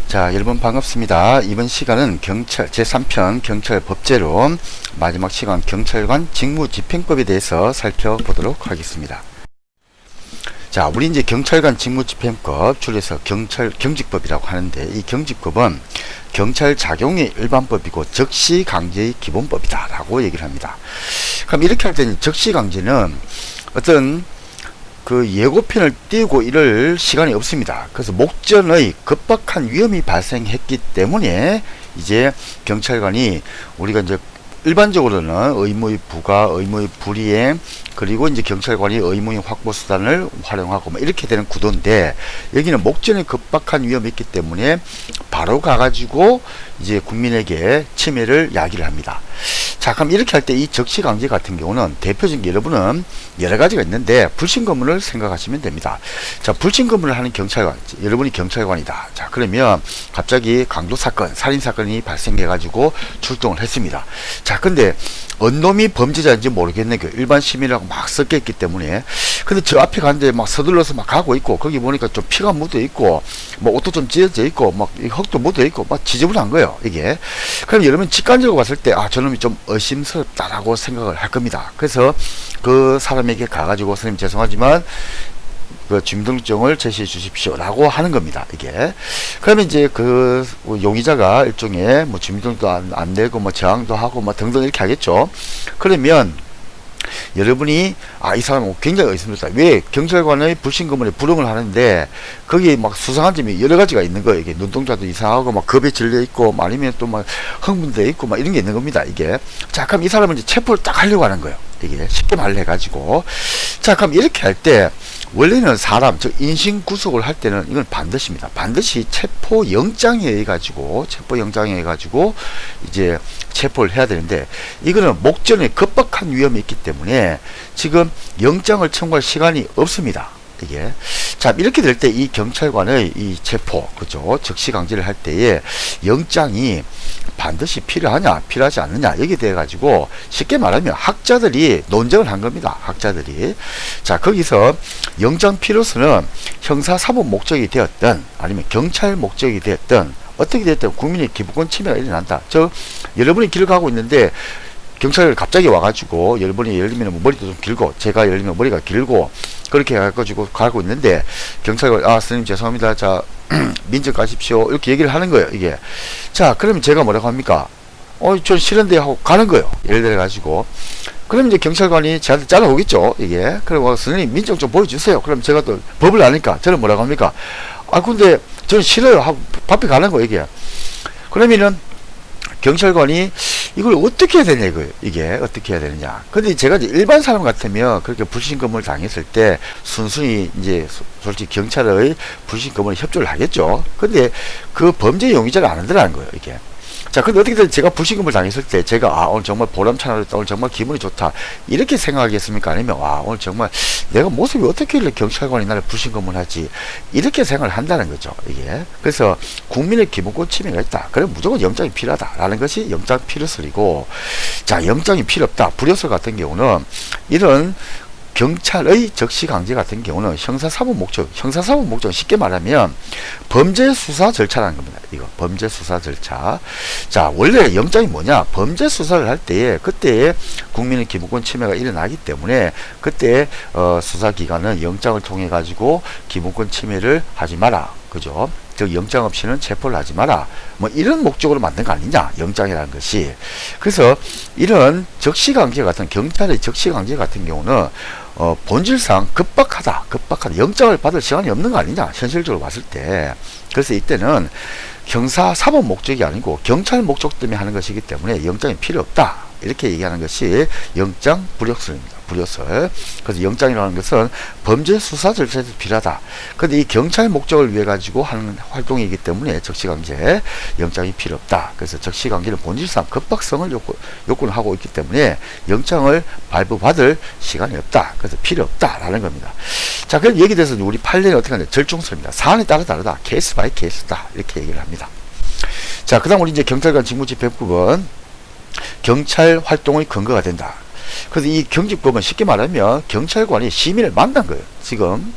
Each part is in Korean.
자, 여러분 반갑습니다. 이번 시간은 경찰 제3편 경찰 법제로 마지막 시간 경찰관 직무집행법에 대해서 살펴보도록 하겠습니다. 자, 우리 이제 경찰관 직무집행법, 줄여서 경직법이라고 하는데, 이 경직법은 경찰 작용의 일반법이고 적시강제의 기본법이다 라고 얘기를 합니다. 그럼 이렇게 할 때는 적시강제는 어떤 그 예고편을 띄우고 이럴 시간이 없습니다. 그래서 목전의 급박한 위험이 발생했기 때문에 이제 경찰관이 우리가 이제 일반적으로는 의무의 부과, 의무의 불이행, 그리고 이제 경찰관이 의무의 확보 수단을 활용하고 뭐 이렇게 되는 구도인데, 여기는 목전에 급박한 위험이 있기 때문에 바로 가가지고 이제 국민에게 침해를 야기를 합니다. 자, 그럼 이렇게 할 때 이 적시강제 같은 경우는 대표적인 여러분은 여러 가지가 있는데 불신검문을 생각하시면 됩니다. 자, 불신검문을 하는 경찰관, 여러분이 경찰관이다. 자, 그러면 갑자기 강도사건, 살인사건이 발생해가지고 출동을 했습니다. 자, 근데 어느 놈이 범죄자인지 모르겠네. 그 일반 시민이라고 막 섞여 있기 때문에. 근데 저 앞에 가는데 막 서둘러서 막 가고 있고, 거기 보니까 좀 피가 묻어 있고, 뭐 옷도 좀 찢어져 있고, 막 흙도 묻어 있고, 막 지저분한 거예요, 이게. 그럼 여러분 직관적으로 봤을 때, 아, 저놈이 좀 의심스럽다라고 생각을 할 겁니다. 그래서 그 사람에게 가가지고, 선생님 죄송하지만, 그 주민등록증을 제시해 주십시오 라고 하는 겁니다, 이게. 그러면 이제 그 용의자가 일종의 뭐 주민등록도 안 내고 뭐 저항도 하고 뭐 등등 이렇게 하겠죠. 그러면 여러분이 이 사람은 굉장히 의심스럽다. 왜 경찰관의 불신검문에 불응을 하는데 거기에 막 수상한 점이 여러 가지가 있는 거예요. 이게 눈동자도 이상하고 막 겁에 질려 있고 뭐 아니면 또 막 흥분돼 있고 막 이런 게 있는 겁니다, 이게. 자, 그럼 이 사람은 이제 체포를 딱 하려고 하는 거예요, 이게. 쉽게 말을 해가지고. 자, 그럼 이렇게 할 때 원래는 사람, 즉 인신구속을 할 때는 이건 반드시입니다. 반드시 체포영장에 의해 가지고 이제 체포를 해야 되는데, 이거는 목전에 급박한 위험이 있기 때문에 지금 영장을 청구할 시간이 없습니다, 이게. 자, 이렇게 될 때 이 경찰관의 이 체포, 그죠? 적시강제를 할 때에 영장이 반드시 필요하냐, 필요하지 않느냐, 여기에 대해 가지고 쉽게 말하면 학자들이 논쟁을 한 겁니다, 학자들이. 자, 거기서 영장 필요성은 형사사법 목적이 되었든 아니면 경찰 목적이 되었든 어떻게 됐든 국민의 기본권 침해가 일어난다. 여러분이 길을 가고 있는데 경찰이 갑자기 와가지고, 여러분이 예를 들면 머리도 좀 길고, 제가 예를 들면 머리가 길고, 그렇게 해가지고 가고 있는데, 경찰이, 선생님 죄송합니다. 자, 민증 가십시오. 이렇게 얘기를 하는 거예요, 이게. 자, 그러면 제가 뭐라고 합니까? 전 싫은데 하고 가는 거예요. 예를 들어가지고. 그럼 이제 경찰관이 저한테 잘라오겠죠, 이게. 그리고 선생님 민증 좀 보여주세요. 그럼 제가 또 법을 아니까 저는 뭐라고 합니까? 근데 저는 싫어요 하고 밥에 가는 거예요, 이게. 그러면은 경찰관이 이걸 어떻게 해야 되냐, 이게 어떻게 해야 되느냐. 근데 제가 이제 일반 사람 같으면 그렇게 불신검문을 당했을 때 순순히 이제 솔직히 경찰의 불신검문에 협조를 하겠죠. 근데 그 범죄 용의자가 안 한다는 거예요, 이게. 자, 근데 어떻게든 제가 불신검을 당했을 때 제가 오늘 정말 보람찬 하루였다, 오늘 정말 기분이 좋다, 이렇게 생각하겠습니까? 아니면 오늘 정말 내가 모습이 어떻게 이렇게 경찰관이 나를 불신검을 하지, 이렇게 생각을 한다는 거죠, 이게. 그래서 국민의 기본권 침해가 있다, 그럼 무조건 영장이 필요하다라는 것이 영장 필요설이고, 자, 영장이 필요 없다, 불효설 같은 경우는 이런 경찰의 적시강제 같은 경우는 형사사법 목적 쉽게 말하면 범죄 수사 절차라는 겁니다. 이거 범죄 수사 절차. 자, 원래 영장이 뭐냐? 범죄 수사를 할 때에 그때에 국민의 기본권 침해가 일어나기 때문에 그때 수사기관은 영장을 통해 가지고 기본권 침해를 하지 마라, 그죠? 즉 영장 없이는 체포를 하지 마라, 뭐 이런 목적으로 만든 거 아니냐, 영장이라는 것이. 그래서 이런 적시강제 같은, 경찰의 적시강제 같은 경우는 본질상 급박하다, 영장을 받을 시간이 없는 거 아니냐, 현실적으로 봤을 때. 그래서 이때는 형사사법 목적이 아니고 경찰 목적 때문에 하는 것이기 때문에 영장이 필요 없다, 이렇게 얘기하는 것이 영장 불효설입니다. 불효설. 그래서 영장이라는 것은 범죄 수사 절차에서 필요하다. 근데 이 경찰 목적을 위해 가지고 하는 활동이기 때문에 적시강제, 영장이 필요 없다. 그래서 적시강제는 본질상 급박성을 요구를 하고 있기 때문에 영장을 발부받을 시간이 없다, 그래서 필요 없다라는 겁니다. 자, 그럼 여기에 대해서 우리 판례는 어떻게 하냐, 절중설입니다. 사안에 따라 다르다, 케이스 바이 케이스다, 이렇게 얘기를 합니다. 자, 그 다음 우리 이제 경찰관 직무집행법은 경찰 활동의 근거가 된다. 그래서 이 경직법은 쉽게 말하면 경찰관이 시민을 만난 거예요, 지금.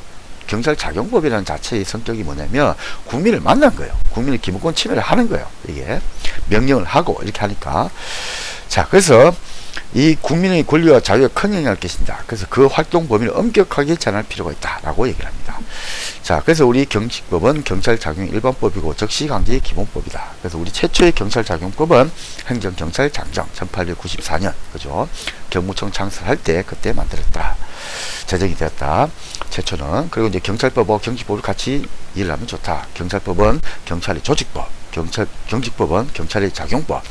경찰작용법이라는 자체의 성격이 뭐냐면 국민을 만난 거예요. 국민의 기본권 침해를 하는 거예요. 이게 명령을 하고 이렇게 하니까. 자, 그래서 이 국민의 권리와 자유에 큰 영향을 끼친다. 그래서 그 활동 범위를 엄격하게 제한할 필요가 있다라고 얘기를 합니다. 자, 그래서 우리 경직법은 경찰작용 일반법이고 적시강제의 기본법이다. 그래서 우리 최초의 경찰작용법은 행정경찰장정 1894년 그죠? 경무청 창설할 때 그때 만들었다. 제정이 되었다. 최초는. 그리고 이제 경찰법하고 경직법을 같이 이해를 하면 좋다. 경찰법은 경찰의 조직법, 경직법은 경찰의 작용법.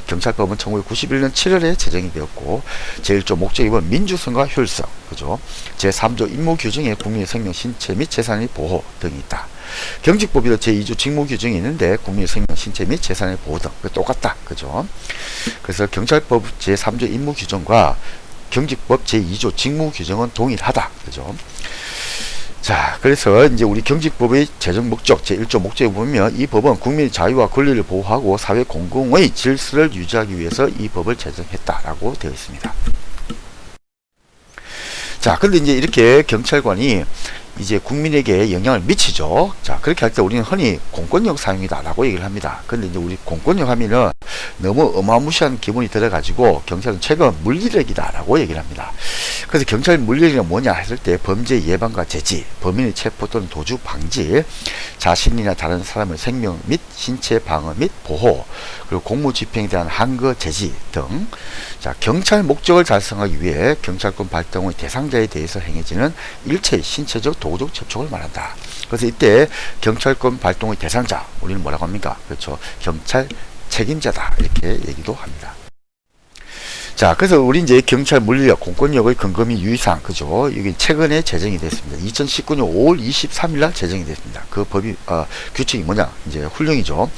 경찰법은 1991년 7월에 제정이 되었고 제1조 목적이 뭐 민주성과 효율성, 그죠? 제3조 임무 규정에 국민의 생명, 신체 및 재산의 보호 등이 있다. 경직법에도 제2조 직무 규정이 있는데 국민의 생명, 신체 및 재산의 보호 등 똑같다, 그죠? 그래서 경찰법 제3조 임무 규정과 경직법 제2조 직무 규정은 동일하다, 그죠? 자, 그래서 이제 우리 경직법의 제정 목적 제1조 목적에 보면 이 법은 국민의 자유와 권리를 보호하고 사회 공공의 질서를 유지하기 위해서 이 법을 제정했다라고 되어 있습니다. 자, 근데 이제 이렇게 경찰관이 이제 국민에게 영향을 미치죠. 자, 그렇게 할 때 우리는 흔히 공권력 사용이다 라고 얘기를 합니다. 근데 이제 우리 공권력 하면은 너무 어마무시한 기분이 들어가지고 경찰은 최근 물리력이다 라고 얘기를 합니다. 그래서 경찰 물리력은 뭐냐 했을 때 범죄 예방과 제지, 범인의 체포 또는 도주 방지, 자신이나 다른 사람의 생명 및 신체 방어 및 보호, 그리고 공무 집행에 대한 한거 제지 등. 자, 경찰 목적을 달성하기 위해 경찰권 발동의 대상자에 대해서 행해지는 일체의 신체적 도구적 접촉을 말한다. 그래서 이때 경찰권 발동의 대상자, 우리는 뭐라고 합니까? 그렇죠. 경찰 책임자다. 이렇게 얘기도 합니다. 자, 그래서 우리 이제 경찰 물리력, 공권력의 근거 및 유의사항, 그죠? 이게 최근에 제정이 됐습니다. 2019년 5월 23일 날 제정이 됐습니다. 그 법이, 규칙이 뭐냐? 이제 훈령이죠.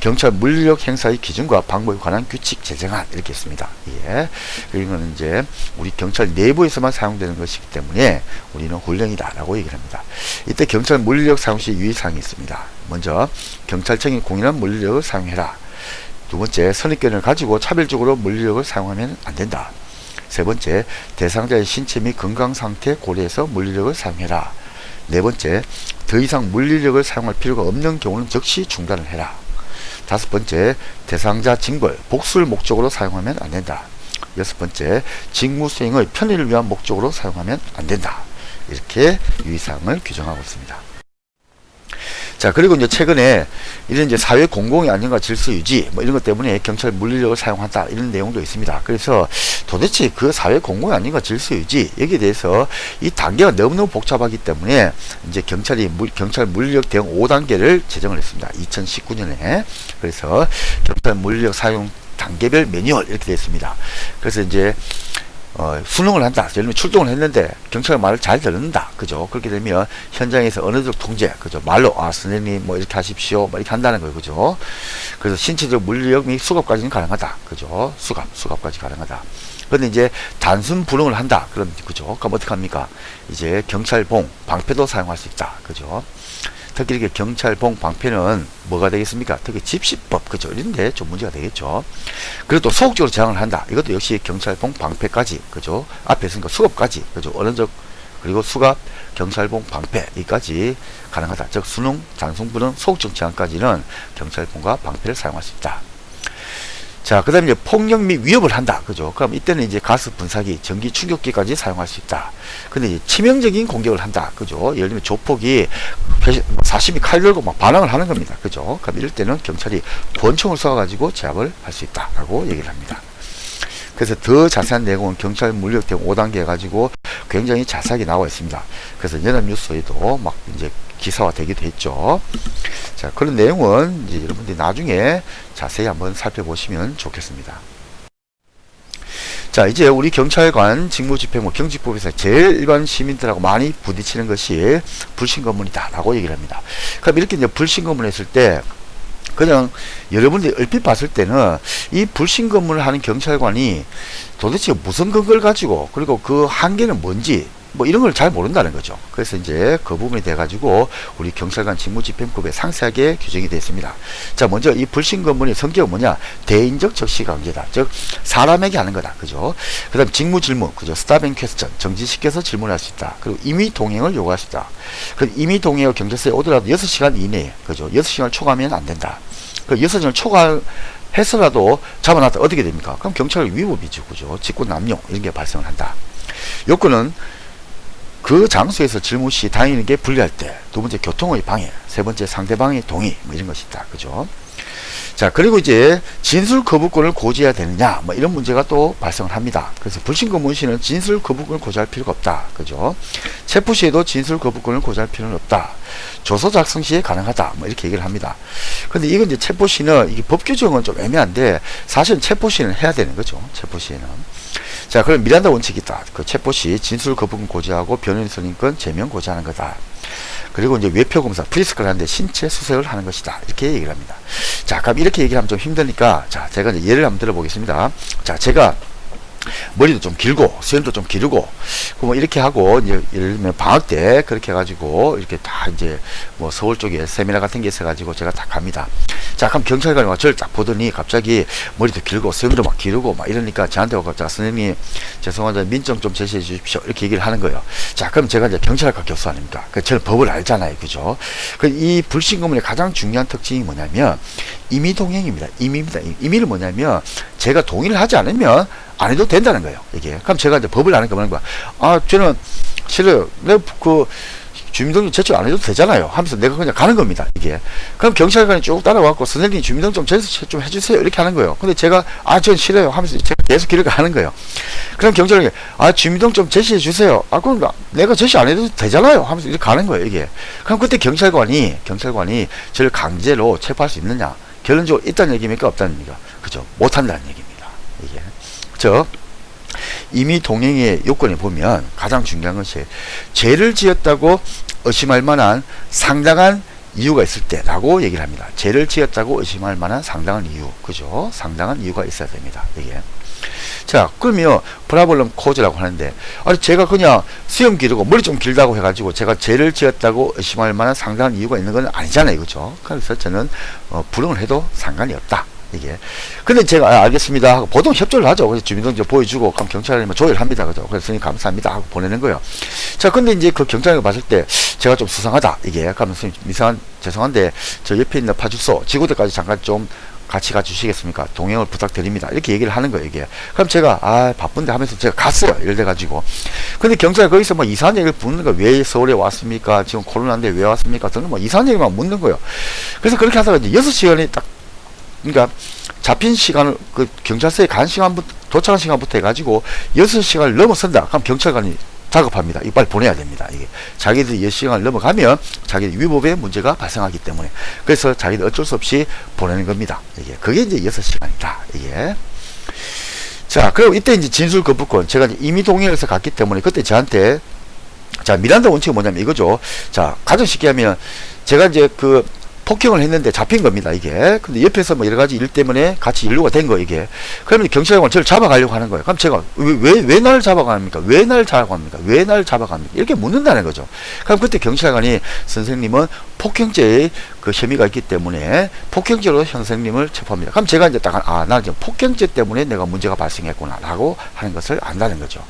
경찰 물리력 행사의 기준과 방법에 관한 규칙 제정안, 이렇게 했습니다. 예. 이거는 이제 우리 경찰 내부에서만 사용되는 것이기 때문에 우리는 훈령이다라고 얘기를 합니다. 이때 경찰 물리력 사용 시 유의사항이 있습니다. 먼저, 경찰청이 공인한 물리력을 사용해라. 두 번째, 선입견을 가지고 차별적으로 물리력을 사용하면 안 된다. 세 번째, 대상자의 신체 및 건강 상태 고려해서 물리력을 사용해라. 네 번째, 더 이상 물리력을 사용할 필요가 없는 경우는 즉시 중단을 해라. 다섯 번째, 대상자 징벌, 복수를 목적으로 사용하면 안 된다. 여섯 번째, 직무 수행의 편의를 위한 목적으로 사용하면 안 된다. 이렇게 유의사항을 규정하고 있습니다. 자, 그리고 이제 최근에 이런 이제 사회 공공의 안전과 질서 유지 뭐 이런 것 때문에 경찰 물리력을 사용한다 이런 내용도 있습니다. 그래서 도대체 그 사회 공공의 안전과 질서 유지 여기에 대해서 이 단계가 너무너무 복잡하기 때문에 이제 경찰 물리력 대응 5단계를 제정을 했습니다. 2019년에. 그래서 경찰 물리력 사용 단계별 매뉴얼 이렇게 되어 있습니다. 그래서 이제 수능을 한다. 예를 들면 출동을 했는데 경찰 말을 잘 듣는다. 그죠? 그렇게 되면 현장에서 어느 정도 통제, 그죠? 말로 선생님 뭐 이렇게 하십시오. 뭐 이렇게 한다는 거예요. 그죠? 그래서 신체적 물리력 및 수갑까지는 가능하다. 그죠? 수갑까지 가능하다. 근데 이제 단순 불응을 한다. 그럼 그죠? 그럼 어떻게 합니까? 이제 경찰봉, 방패도 사용할 수 있다. 그죠? 특히 이렇게 경찰봉, 방패는 뭐가 되겠습니까? 특히 집시법, 그죠? 이런데 좀 문제가 되겠죠. 그리고 또 소극적으로 저항을 한다. 이것도 역시 경찰봉, 방패까지, 그죠? 앞에 있으니까 수갑까지, 그죠? 그리고 수갑, 경찰봉, 방패, 이까지 가능하다. 즉, 수능, 단순 불응, 소극적 저항까지는 경찰봉과 방패를 사용할 수 있다. 자, 그 다음에 이제 폭력 및 위협을 한다. 그죠? 그럼 이때는 이제 가스 분사기, 전기 충격기까지 사용할 수 있다. 근데 이제 치명적인 공격을 한다. 그죠? 예를 들면 조폭이 사심이 칼 들고 막 반항을 하는 겁니다. 그죠? 그럼 이럴 때는 경찰이 권총을 쏘아가지고 제압을 할 수 있다. 라고 얘기를 합니다. 그래서 더 자세한 내용은 경찰 물리력 대응 5단계 해가지고 굉장히 자세하게 나와 있습니다. 그래서 연합뉴스에도 막 이제 기사화 되기도 했죠. 자, 그런 내용은 이제 여러분들이 나중에 자세히 한번 살펴보시면 좋겠습니다. 자, 이제 우리 경찰관 직무집행부 경직법에서 제일 일반 시민들하고 많이 부딪히는 것이 불신검문이다 라고 얘기를 합니다. 그럼 이렇게 이제 불신검문 했을 때 그냥 여러분들이 얼핏 봤을 때는 이 불신검문을 하는 경찰관이 도대체 무슨 근거를 가지고 그리고 그 한계는 뭔지 뭐 이런 걸 잘 모른다는 거죠. 그래서 이제 그 부분이 돼 가지고 우리 경찰관 직무집행법에 상세하게 규정이 되어 있습니다. 자, 먼저 이 불신 검문의 성격은 뭐냐? 대인적 적시강제다. 즉 사람에게 하는 거다. 그죠? 그다음 직무 질문, 그죠? 스탑 앤 퀘스천, 정지시켜서 질문할 수 있다. 그리고 임의 동행을 요구할 수 있다. 그 임의 동행을 경찰서에 오더라도 6시간 이내에, 그죠? 6시간을 초과하면 안 된다. 그 6시간을 초과해서라도 잡아놨다. 어떻게 됩니까? 그럼 경찰 위법이죠. 그죠? 직권 남용 이런 게 발생을 한다. 요건은 그 장소에서 질문 시 다니는 게 불리할 때, 두 번째 교통의 방해, 세 번째 상대방의 동의, 뭐 이런 것이 있다. 그죠? 자, 그리고 이제 진술 거부권을 고지해야 되느냐, 뭐 이런 문제가 또 발생을 합니다. 그래서 불신검문 시는 진술 거부권을 고지할 필요가 없다. 그죠? 체포 시에도 진술 거부권을 고지할 필요는 없다. 조서 작성 시에 가능하다. 뭐 이렇게 얘기를 합니다. 근데 이건 이제 체포 시는 이게 법 규정은 좀 애매한데 사실은 체포 시는 해야 되는 거죠. 체포 시에는. 자, 그럼 미란다 원칙이 있다. 그 체포 시 진술 거부권 고지하고 변호인 선임권 제명 고지하는 거다. 그리고 이제 외표 검사, 프리스크를 하는데 신체 수색을 하는 것이다. 이렇게 얘기를 합니다. 자, 그럼 이렇게 얘기를 하면 좀 힘드니까, 자, 제가 이제 예를 한번 들어보겠습니다. 자, 제가 머리도 좀 길고 수염도 좀 기르고 뭐 이렇게 하고 이제 예를 들면 방학 때 그렇게 해가지고 이렇게 다 이제 뭐 서울 쪽에 세미나 같은 게 있어가지고 제가 다 갑니다. 자, 그럼 경찰관이 와 저를 딱 보더니 갑자기 머리도 길고 수염도 막 기르고 막 이러니까 저한테 와서 선생님 죄송한데 민정 좀 제시해 주십시오 이렇게 얘기를 하는 거예요. 자, 그럼 제가 이제 경찰학과 교수 아닙니까? 그 저는 법을 알잖아요, 그죠? 그 이 불신검문의 가장 중요한 특징이 뭐냐면 임의 동행입니다. 임의입니다. 임의는 뭐냐면 제가 동의를 하지 않으면 안 해도 된다는 거예요, 이게. 그럼 제가 이제 법을 아니까 뭐는 거야. 아, 저는 싫어요. 내가 그 주민등록 제출 안 해도 되잖아요. 하면서 내가 그냥 가는 겁니다, 이게. 그럼 경찰관이 쭉 따라와갖고 선생님 주민등록 좀 제출 좀 해주세요. 이렇게 하는 거예요. 근데 제가 전 싫어요. 하면서 제가 계속 길을 가는 거예요. 그럼 경찰관이 주민등록 좀 제시해 주세요. 그럼 내가 제시 안 해도 되잖아요. 하면서 이렇게 가는 거예요, 이게. 그럼 그때 경찰관이 저를 강제로 체포할 수 있느냐? 결론적으로 있다는 얘기입니까? 없다는 얘기입니까? 그죠? 못한다는 얘기입니다, 이게. 임의 동행의 요건에 보면 가장 중요한 것이 죄를 지었다고 의심할 만한 상당한 이유가 있을 때라고 얘기를 합니다. 죄를 지었다고 의심할 만한 상당한 이유, 그죠? 상당한 이유가 있어야 됩니다, 이게. 자, 그러면 브라볼럼 코즈라고 하는데 제가 그냥 수염 기르고 머리 좀 길다고 해가지고 제가 죄를 지었다고 의심할 만한 상당한 이유가 있는 건 아니잖아요, 그죠? 그래서 저는 불응을 해도 상관이 없다, 이게. 근데 제가 알겠습니다 하고 보통 협조를 하죠. 그래서 주민등록 죄보여주고 그럼 경찰이면 조율합니다, 그죠? 그래서 선생님 감사합니다 하고 보내는 거예요. 자, 근데 이제 그 경찰이 봤을 때 제가 좀 수상하다, 이게. 그러면 선생님 죄송한데 저 옆에 있는 파출소 지구대까지 잠깐 좀 같이 가주시겠습니까? 동행을 부탁드립니다. 이렇게 얘기를 하는 거예요, 이게. 그럼 제가 바쁜데 하면서 제가 갔어요, 예를 들어가지고. 근데 경찰이 거기서 뭐 이상한 얘기를 묻는 거예요. 왜 서울에 왔습니까? 지금 코로나인데 왜 왔습니까? 등등 뭐 이상한 얘기만 묻는 거예요. 그래서 그렇게 하다가 이제 6시간이 딱, 그러니까 잡힌 시간을 그 경찰서에 간 시간부터 도착한 시간부터 해가지고 6시간을 넘어선다. 그럼 경찰관이 작업합니다. 이거 빨리 보내야 됩니다, 이게. 자기들이 6시간을 넘어가면 자기들 위법의 문제가 발생하기 때문에. 그래서 자기들 어쩔 수 없이 보내는 겁니다, 이게. 그게 이제 6시간이다, 이게. 자, 그리고 이때 이제 진술 거부권. 제가 이제 임의 동행에서 갔기 때문에 그때 저한테, 자, 미란다 원칙이 뭐냐면 이거죠. 자, 가장 쉽게 하면 제가 이제 그 폭행을 했는데 잡힌 겁니다, 이게. 근데 옆에서 뭐 여러 가지 일 때문에 같이 연루가 된 거, 이게. 그러면 경찰관은 저를 잡아가려고 하는 거예요. 그럼 제가 왜 나를 잡아갑니까? 왜 나를 잡아갑니까? 왜 나를 잡아갑니까? 이렇게 묻는다는 거죠. 그럼 그때 경찰관이 선생님은 폭행죄의 그 혐의가 있기 때문에 폭행죄로 선생님을 체포합니다. 그럼 제가 이제 딱 나 이제 폭행죄 때문에 내가 문제가 발생했구나라고 하는 것을 안다는 거죠.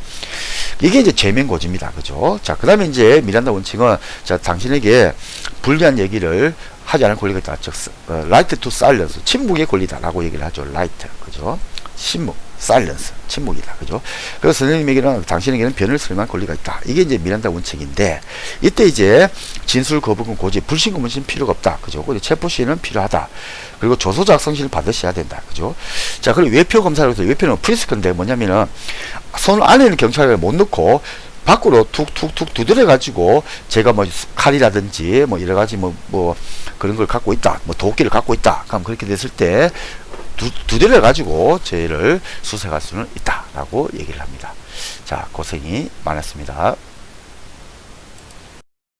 이게 이제 죄명고지입니다, 그죠? 자, 그다음에 이제 미란다 원칙은 자, 당신에게 불리한 얘기를 하지 않을 권리가 있다. 즉, right to silence, 침묵의 권리다라고 얘기를 하죠. right, 그죠? 침묵, silence, 침묵이다, 그죠? 그래서 선생님에게는 당신에게는 변을 설명할 권리가 있다. 이게 이제 미란다 원칙인데 이때 이제 진술 거부권 고지, 불신검문 시는 필요가 없다, 그죠? 근데 체포 시는 필요하다. 그리고 조서 작성 시를 받으셔야 된다, 그죠? 자, 그리고 외표 검사로 해서 외표는 프리스크인데 뭐냐면은 손 안에는 경찰을 못 넣고 밖으로 툭툭툭 두드려 가지고 제가 뭐 칼이라든지 뭐 여러 가지 뭐 그런 걸 갖고 있다, 뭐 도끼를 갖고 있다. 그럼 그렇게 됐을 때 두드려 가지고 죄를 수색할 수는 있다라고 얘기를 합니다. 자, 고생이 많았습니다.